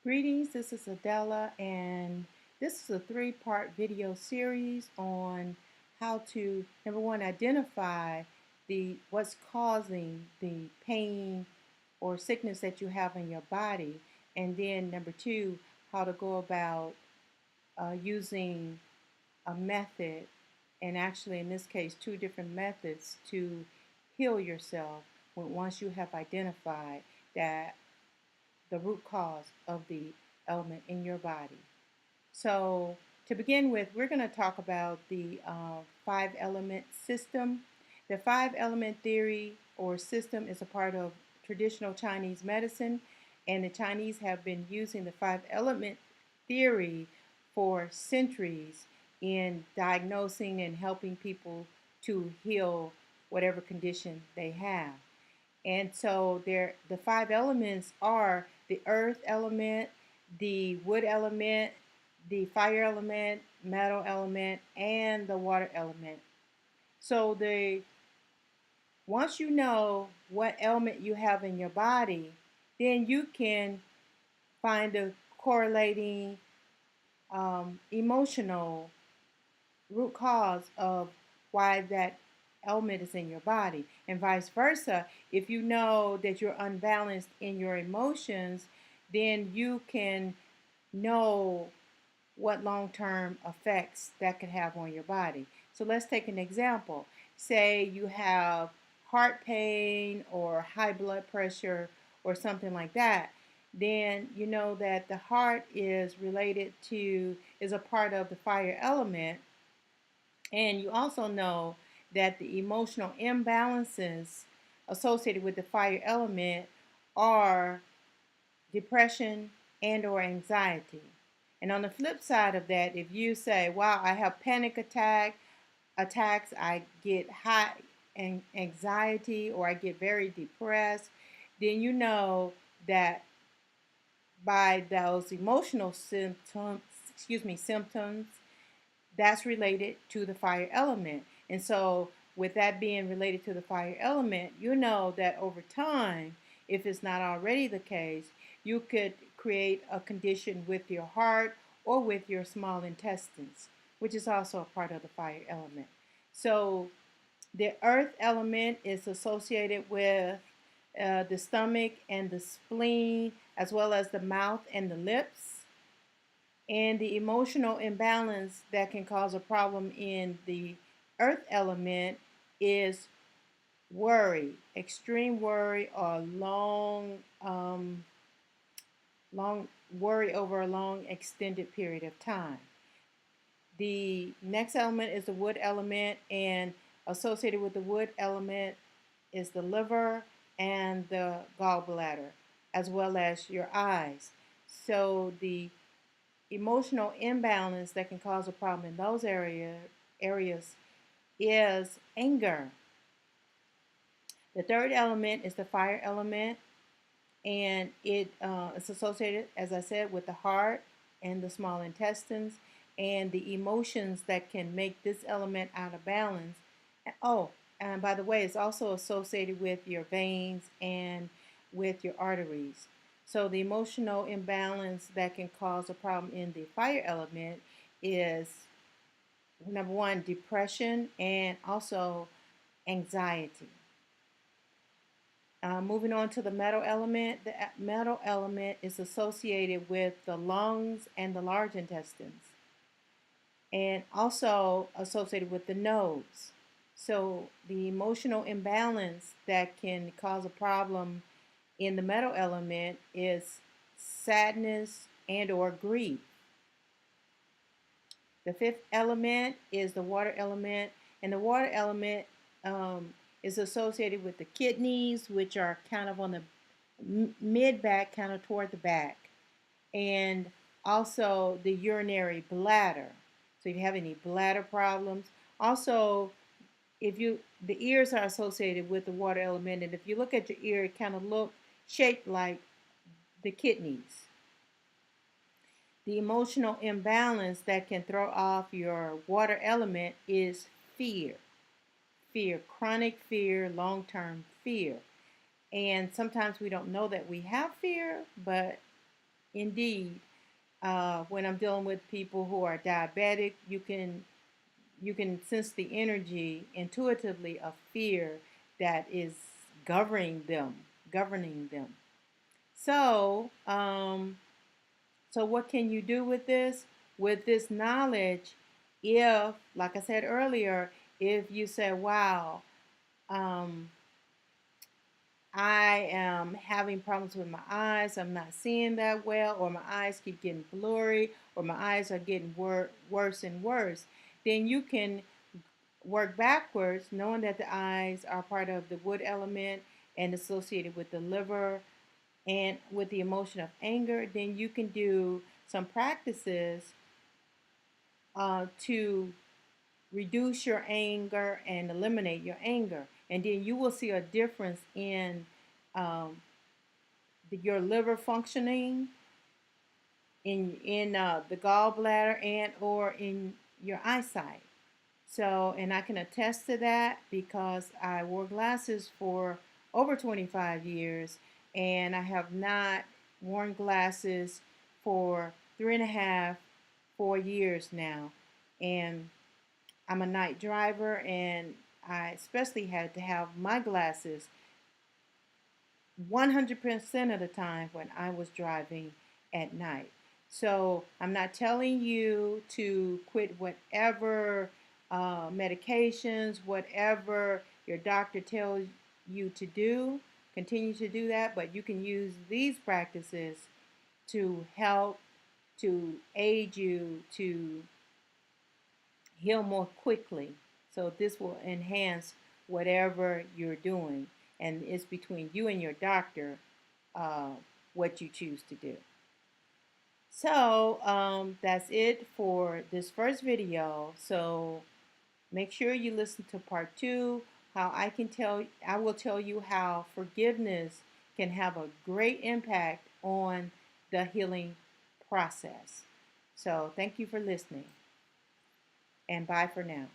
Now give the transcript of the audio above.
Greetings, this is Adela, and this is a three-part video series on how to, number one, identify what's causing the pain or sickness that you have in your body, and then number two, how to go about using a method, and actually in this case, two different methods to heal yourself once you have identified that the root cause of the element in your body. So, to begin with, we're going to talk about the five element system. The five element theory or system is a part of traditional Chinese medicine, and the Chinese have been using the five element theory for centuries in diagnosing and helping people to heal whatever condition they have. And so the five elements are the earth element, the wood element, the fire element, metal element, and the water element. So once you know what element you have in your body, then you can find a correlating emotional root cause of why that element is in your body, and vice versa. If you know that you're unbalanced in your emotions, then you can know what long-term effects that could have on your body. So let's take an example. Say you have heart pain or high blood pressure or something like that. Then you know that the heart is a part of the fire element, and you also know that the emotional imbalances associated with the fire element are depression and or anxiety. And on the flip side of that, if you say, wow, I have panic attacks, I get high anxiety, or I get very depressed, then you know that by those emotional symptoms, that's related to the fire element. And so, with that being related to the fire element, you know that over time, if it's not already the case, you could create a condition with your heart or with your small intestines, which is also a part of the fire element. So, the earth element is associated with the stomach and the spleen, as well as the mouth and the lips. And the emotional imbalance that can cause a problem in the earth element is worry, extreme worry, or long worry over a long extended period of time. The next element is the wood element, and associated with the wood element is the liver and the gallbladder, as well as your eyes. So the emotional imbalance that can cause a problem in those areas is anger. The third element is the fire element, and it is associated, as I said, with the heart and the small intestines, and the emotions that can make this element out of balance. Oh, and by the way, it's also associated with your veins and with your arteries. So the emotional imbalance that can cause a problem in the fire element is number one, depression, and also anxiety. Moving on to the metal element is associated with the lungs and the large intestines, and also associated with the nose. So the emotional imbalance that can cause a problem in the metal element is sadness and or grief. The fifth element is the water element, and the water element is associated with the kidneys, which are kind of on the mid back, kind of toward the back, and also the urinary bladder. So if you have any bladder problems, also if you the ears are associated with the water element, and if you look at your ear, it kind of look shaped like the kidneys. The emotional imbalance that can throw off your water element is fear. Fear, chronic fear, long term fear. And sometimes we don't know that we have fear, but Indeed, when I'm dealing with people who are diabetic, you can sense the energy intuitively of fear that is governing them. So, so what can you do with this? With this knowledge, if, like I said earlier, if you say, "Wow, um, I am having problems with my eyes. I'm not seeing that well, or my eyes keep getting blurry, or my eyes are getting worse and worse," then you can work backwards, knowing that the eyes are part of the wood element and associated with the liver and with the emotion of anger. Then you can do some practices to reduce your anger and eliminate your anger. And then you will see a difference in um, your liver functioning, in the gallbladder, and or in your eyesight. So, and I can attest to that because I wore glasses for over 25 years, and I have not worn glasses for 3.5, 4 years now. And I'm a night driver, and I especially had to have my glasses 100% of the time when I was driving at night. So I'm not telling you to quit whatever medications, whatever your doctor tells you to do. Continue to do that, but you can use these practices to help, to aid you to heal more quickly. So this will enhance whatever you're doing, and it's between you and your doctor uh, what you choose to do. So that's it for this first video. So make sure you listen to part 2. I will tell you how forgiveness can have a great impact on the healing process. So thank you for listening, and bye for now.